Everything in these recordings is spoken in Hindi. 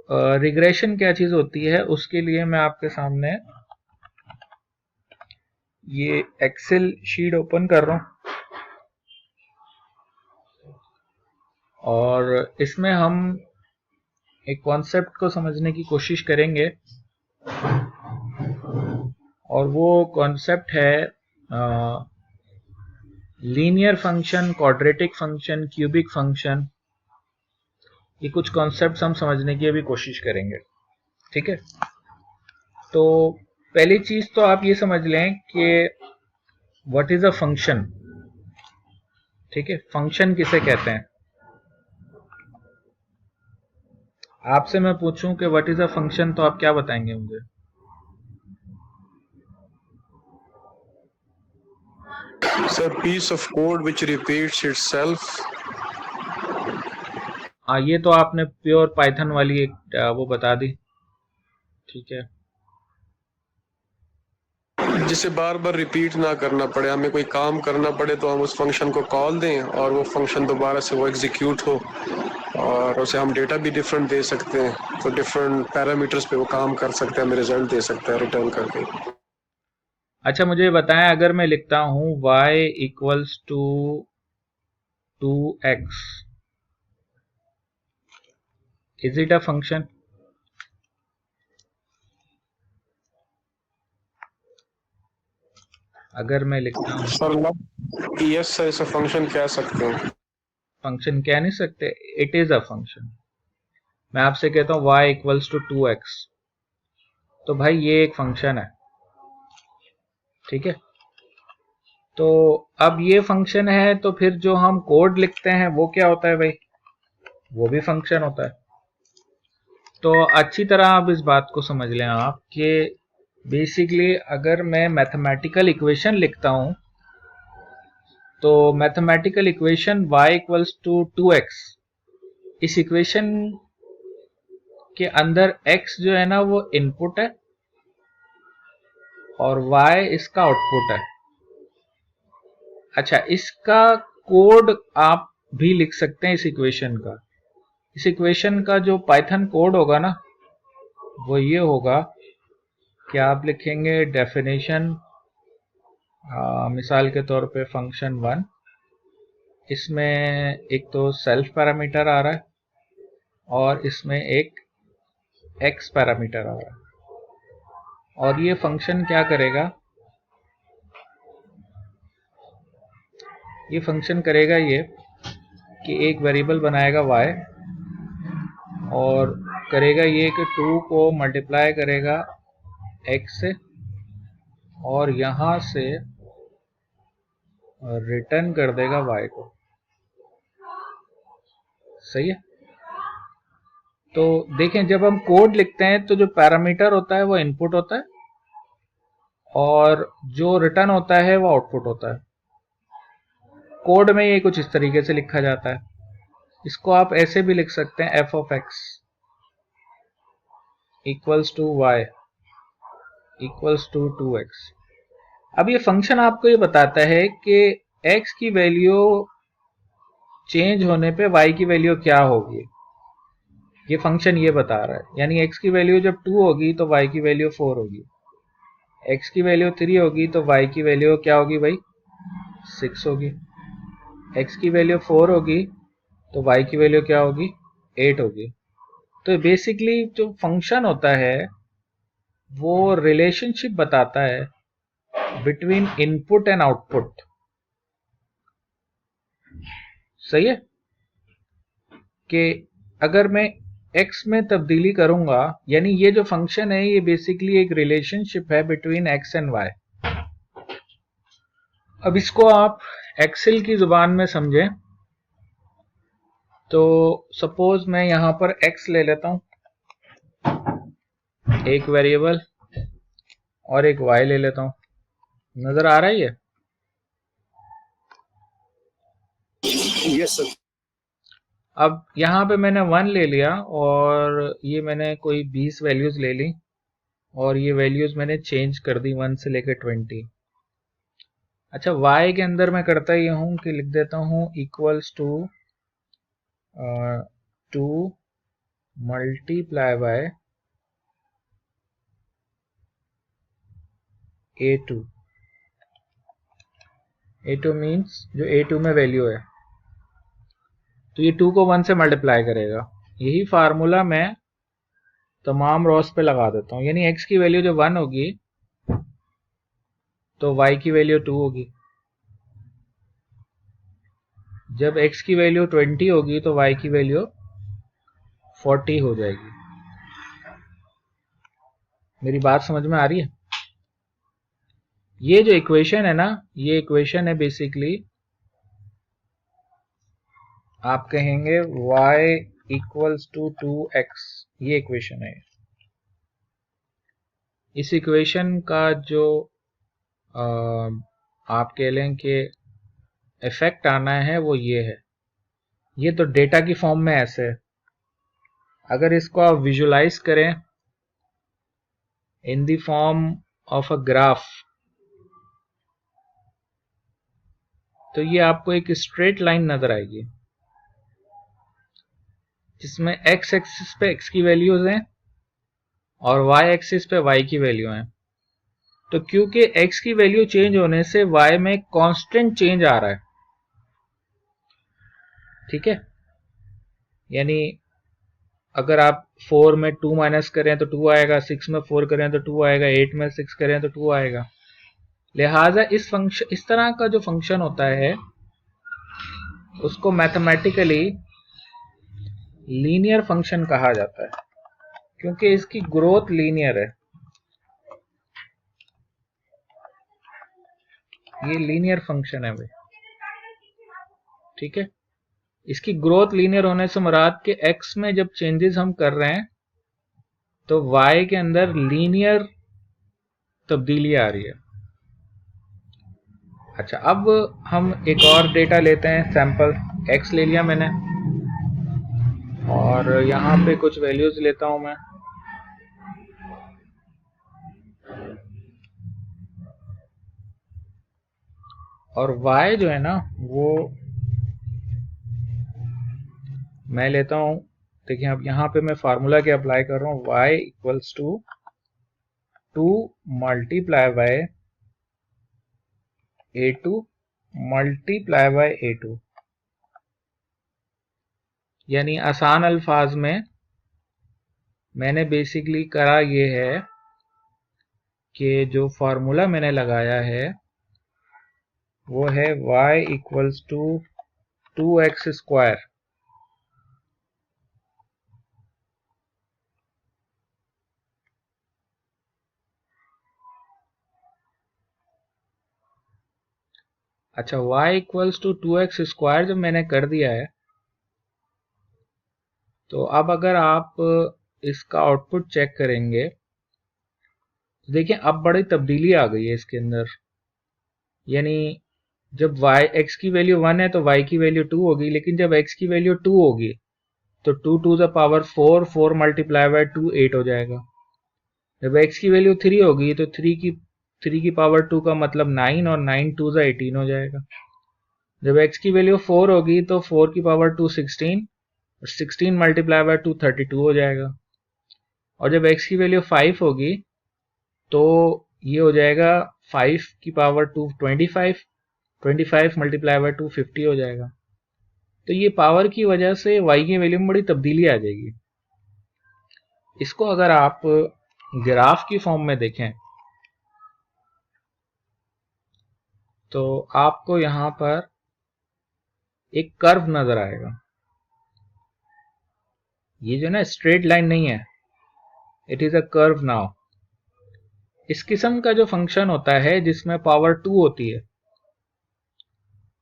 रिग्रेशन क्या चीज होती है उसके लिए मैं आपके सामने ये एक्सेल शीट ओपन कर रहा हूं और इसमें हम एक कॉन्सेप्ट को समझने की कोशिश करेंगे और वो कॉन्सेप्ट है linear function, quadratic function, cubic function. ये कुछ कॉन्सेप्ट्स हम समझने की अभी कोशिश करेंगे, ठीक है। तो पहली चीज तो आप ये समझ लें कि व्हाट इज अ फंक्शन, ठीक है। फंक्शन किसे कहते हैं? आपसे मैं पूछूं कि व्हाट इज अ फंक्शन तो आप क्या बताएंगे मुझे? Sir, piece of code which repeats itself. हाँ, ये तो आपने प्योर पाइथन वाली एक वो बता दी, ठीक है। जिसे बार बार रिपीट ना करना पड़े, हमें कोई काम करना पड़े तो हम उस फंक्शन को कॉल दें और वो फंक्शन दोबारा से वो एग्जीक्यूट हो, और उसे हम डेटा भी डिफरेंट दे सकते हैं, तो डिफरेंट पैरामीटर्स पे वो काम कर सकते हैं, हमें रिजल्ट दे सकते हैं रिटर्न करके। अच्छा, मुझे बताएं, अगर मैं लिखता हूं y equals to 2x, is it a function? अगर मैं लिखता हूं, सर यस सर, इसे फंक्शन कह सकते हैं। फंक्शन कह नहीं सकते, इट इज अ फंक्शन। मैं आपसे कहता हूं y इक्वल्स टू 2x, तो भाई ये एक फंक्शन है, ठीक है। तो अब ये फंक्शन है, तो फिर जो हम कोड लिखते हैं वो क्या होता है भाई? वो भी फंक्शन होता है। तो अच्छी तरह आप इस बात को समझ लें आप कि बेसिकली अगर मैं मैथमेटिकल इक्वेशन लिखता हूं तो mathematical equation y equals to 2x, इस इक्वेशन के अंदर x जो है ना वो इनपुट है और y इसका आउटपुट है। अच्छा, इसका कोड आप भी लिख सकते हैं इस इक्वेशन का। इस इक्वेशन का जो पाइथन कोड होगा ना वो ये होगा कि आप लिखेंगे डेफिनेशन, मिसाल के तौर पे फंक्शन 1, इसमें एक तो सेल्फ पैरामीटर आ रहा है और इसमें एक एक्स पैरामीटर आ रहा है। और ये फंक्शन क्या करेगा? ये फंक्शन करेगा ये कि एक वेरिएबल बनाएगा y और करेगा ये कि 2 को मल्टीप्लाई करेगा x से और यहां से रिटर्न कर देगा y को, सही है। तो देखें, जब हम कोड लिखते हैं तो जो पैरामीटर होता है वो इनपुट होता है और जो रिटर्न होता है वो आउटपुट होता है। कोड में ये कुछ इस तरीके से लिखा जाता है। इसको आप ऐसे भी लिख सकते हैं, f of x equals to y equals to 2x। अब ये फंक्शन आपको ये बताता है कि x की वैल्यू चेंज होने पे y की वैल्यू क्या होगी। ये फंक्शन ये बता रहा है, यानी x की वैल्यू जब 2 होगी तो y की वैल्यू 4 होगी, x की वैल्यू 3 होगी तो y की वैल्यू क्या होगी भाई? 6 होगी। x की वैल्यू 4 होगी तो y की वैल्यू क्या होगी? 8 होगी। तो बेसिकली जो फंक्शन होता है वो रिलेशनशिप बताता है बिटवीन इनपुट एंड आउटपुट, सही है। कि अगर मैं x में तब्दीली करूंगा, यानी ये जो फंक्शन है ये बेसिकली एक रिलेशनशिप है बिटवीन x एंड y। अब इसको आप एक्सेल की जुबान में समझें तो सपोज मैं यहां पर x ले लेता हूं, एक वेरिएबल, और एक y ले लेता हूं। नजर आ रहा है ये? Yes sir. अब यहां पे मैंने 1 ले लिया और ये मैंने कोई 20 वैल्यूज ले ली और ये वैल्यूज मैंने चेंज कर दी 1 से लेकर 20। अच्छा, y के अंदर मैं करता ये हूं कि लिख देता हूं equals to 2 multiply by A2। A2 means जो A2 में वैल्यू है, तो ये 2 को 1 से मल्टीप्लाई करेगा। यही फार्मूला मैं तमाम रॉस पे लगा देता हूँ, यानी x की वैल्यू जब 1 होगी तो y की वैल्यू 2 होगी, जब x की वैल्यू 20 होगी तो y की वैल्यू 40 हो जाएगी। मेरी बात समझ में आ रही है? ये जो इक्वेशन है ना, ये इक्वेशन है बेसिकली, आप कहेंगे y इक्वल्स टू 2x, ये इक्वेशन है। इस इक्वेशन का जो आप कह लें कि इफेक्ट आना है वो ये है। ये तो डेटा की फॉर्म में ऐसे है, अगर इसको आप विजुलाइज करें in the form of a graph, तो ये आपको एक स्ट्रेट लाइन नजर आएगी जिसमें x एक्सिस पे x की वैल्यूज हैं और y एक्सिस पे y की वैल्यू हैं। तो क्योंकि x की वैल्यू चेंज होने से y में कांस्टेंट चेंज आ रहा है, ठीक है, यानी अगर आप 4 में 2 माइनस करें तो 2 आएगा, 6 में 4 करें तो 2 आएगा, 8 में 6 करें तो 2 आएगा। लिहाजा इस तरह का जो फंक्शन होता है उसको मैथमेटिकली लीनियर फंक्शन कहा जाता है, क्योंकि इसकी ग्रोथ लीनियर है। ये लीनियर फंक्शन है भाई, ठीक है। इसकी ग्रोथ लीनियर होने से मुराद के x में जब चेंजेस हम कर रहे हैं तो y के अंदर लीनियर तब्दीली आ रही है। अच्छा, अब हम एक और डेटा लेते हैं, सैंपल x ले लिया मैंने और यहां पे कुछ वैल्यूज लेता हूं मैं, और y जो है ना वो मैं लेता हूं। देखिए अब यहां पे मैं फार्मूला क्या अप्लाई कर रहा हूं, y equals to 2 multiply by A2 multiply by A2, यानी आसान अल्फाज में मैंने बेसिकली करा ये है कि जो फार्मूला मैंने लगाया है वो है y equals to 2x square. अच्छा, y equals to 2x square जब मैंने कर दिया है तो अब अगर आप इसका आउटपुट चेक करेंगे तो देखिए अब बड़ी तब्दीली आ गई है इसके अंदर, यानी जब x की वैल्यू 1 है तो y की वैल्यू 2 होगी, लेकिन जब x की वैल्यू 2 होगी तो 2 to the power 4, 4 multiply by 2 8 हो जाएगा। जब x की वैल्यू 3 होगी तो 3 की पावर 2 का मतलब 9 और 9 टू द 18 हो जाएगा। जब x की वैल्यू 4 होगी तो 4 की पावर 2 16 और 16 मल्टीप्लाई बाय 2 32 हो जाएगा। और जब x की वैल्यू 5 होगी तो ये हो जाएगा 5 की पावर 2 25, 25 मल्टीप्लाई बाय 2 50 हो जाएगा। तो ये पावर की वजह से y की वैल्यू में बड़ी तब्दीली आ जाएगी। इसको अगर आप ग्राफ की फॉर्म में देखें तो आपको यहां पर एक कर्व नजर आएगा। ये जो ना स्ट्रेट लाइन नहीं है, it is a curve now. इस किस्म का जो फंक्शन होता है जिसमें पावर 2 होती है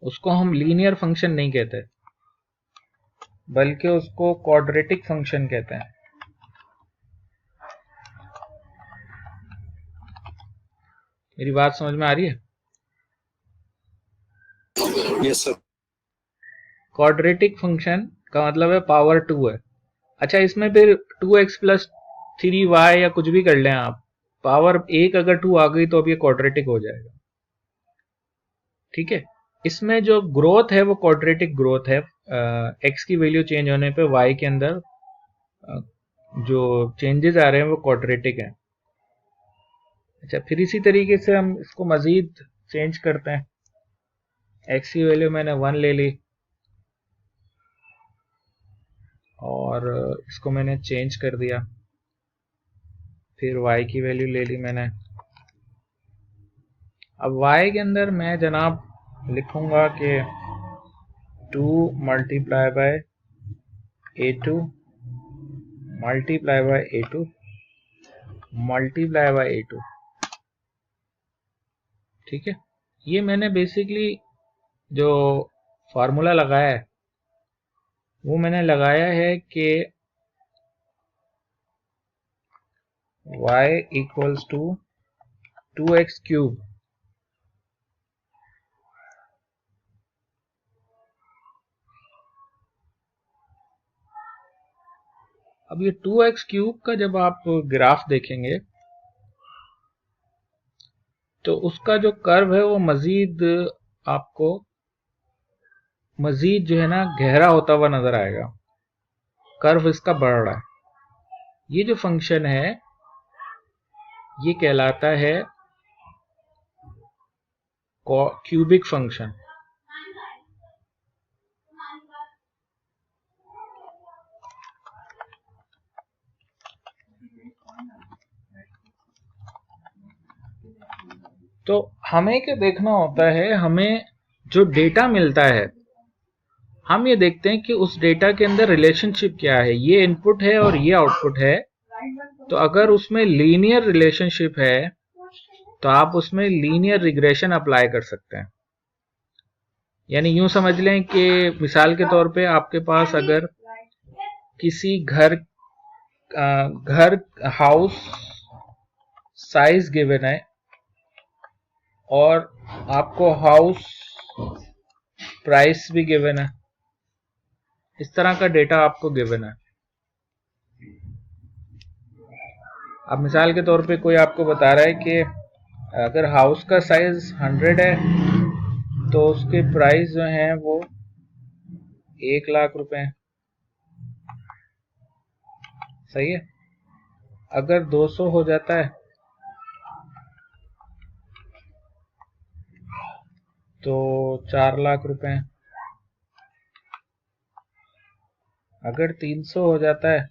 उसको हम लीनियर फंक्शन नहीं कहते, बल्कि उसको क्वाड्रेटिक फंक्शन कहते हैं। मेरी बात समझ में आ रही है? Yes sir. क्वाड्रेटिक फंक्शन का मतलब है पावर 2 है। अच्छा, इसमें फिर 2x प्लस 3y या कुछ भी कर लें आप, पावर 1 अगर 2 आ गई तो अब ये क्वाड्रेटिक हो जाएगा, ठीक है। इसमें जो ग्रोथ है वो क्वाड्रेटिक ग्रोथ है, x की वैल्यू चेंज होने पे y के अंदर जो चेंजेस आ रहे हैं वो क्वाड्रेटिक हैं। अच्छा, फिर इसी तरीके से हम इसको मजीद चेंज करते हैं। एक्स की वैल्यू मैंने 1 ले ली और इसको मैंने चेंज कर दिया। फिर y की वैल्यू ले ली मैंने। अब y के अंदर मैं जनाब लिखूंगा कि 2 multiply by a2 multiply by a2 multiply by a2। ठीक है, ये मैंने बेसिकली जो फार्मूला लगाया है वो मैंने लगाया है कि y equals to 2x cube अब ये 2x क्यूब का जब आप ग्राफ देखेंगे तो उसका जो कर्व है वो मजीद आपको मजीद जो है ना गहरा होता हुआ नजर आएगा। कर्व इसका बढ़ रहा है। ये जो फंक्शन है ये कहलाता है क्यूबिक फंक्शन। तो हमें क्या देखना होता है, हमें जो डेटा मिलता है हम ये देखते हैं कि उस डेटा के अंदर रिलेशनशिप क्या है। ये इनपुट है और ये आउटपुट है। तो अगर उसमें लीनियर रिलेशनशिप है तो आप उसमें लीनियर रिग्रेशन अप्लाई कर सकते हैं। यानी यूं समझ लें कि मिसाल के तौर पे आपके पास अगर किसी घर हाउस साइज गिवन है और आपको हाउस प्राइस भी गिवन है, इस तरह का डेटा आपको गिवन है। अब मिसाल के तौर पे कोई आपको बता रहा है कि अगर हाउस का साइज 100 है तो उसके प्राइस जो हैं वो 1 लाख रुपए हैं। सही है। अगर 200 हो जाता है तो 4 लाख रुपए हैं। अगर 300 हो जाता है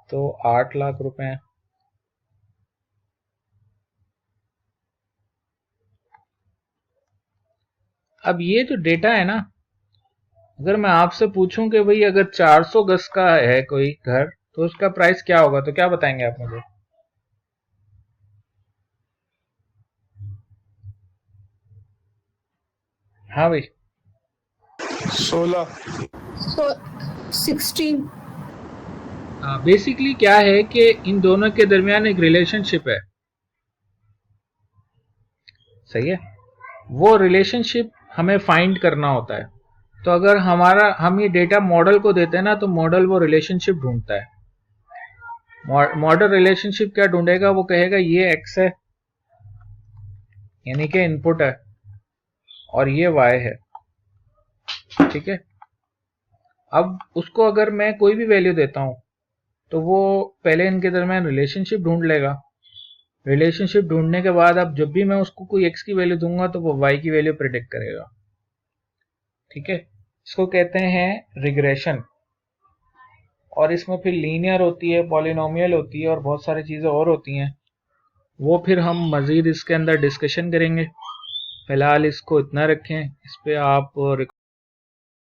तो 8 लाख रुपए हैं। अब ये जो डेटा है ना, अगर मैं आपसे पूछूं कि भाई अगर 400 गज का है कोई घर तो उसका प्राइस क्या होगा, तो क्या बताएंगे आप मुझे? हाँ भाई। 16। 16। बेसिकली क्या है कि इन दोनों के दरमियान एक रिलेशनशिप है। सही है। वो रिलेशनशिप हमें फाइंड करना होता है। तो अगर हम ये डेटा मॉडल को देते हैं ना तो मॉडल वो रिलेशनशिप ढूंढता है। मॉडल रिलेशनशिप क्या ढूंढेगा, वो कहेगा ये x है यानी कि इनपुट है और ये y है। ठीक है। अब उसको अगर मैं कोई भी वैल्यू देता हूं तो वो पहले इनके दरमियान रिलेशनशिप ढूंढ लेगा। रिलेशनशिप ढूंढने के बाद अब जब भी मैं उसको कोई x की वैल्यू दूंगा तो वो y की वैल्यू प्रिडिक्ट करेगा। ठीक है। इसको कहते हैं रिग्रेशन। और इसमें फिर लीनियर होती है, पॉलिनोमियल होती है और बहुत सारी चीजें और होती हैं। वो फिर हम मजीद इसके अंदर डिस्कशन करेंगे। फिलहाल इसको इतना रखें। इस पे आप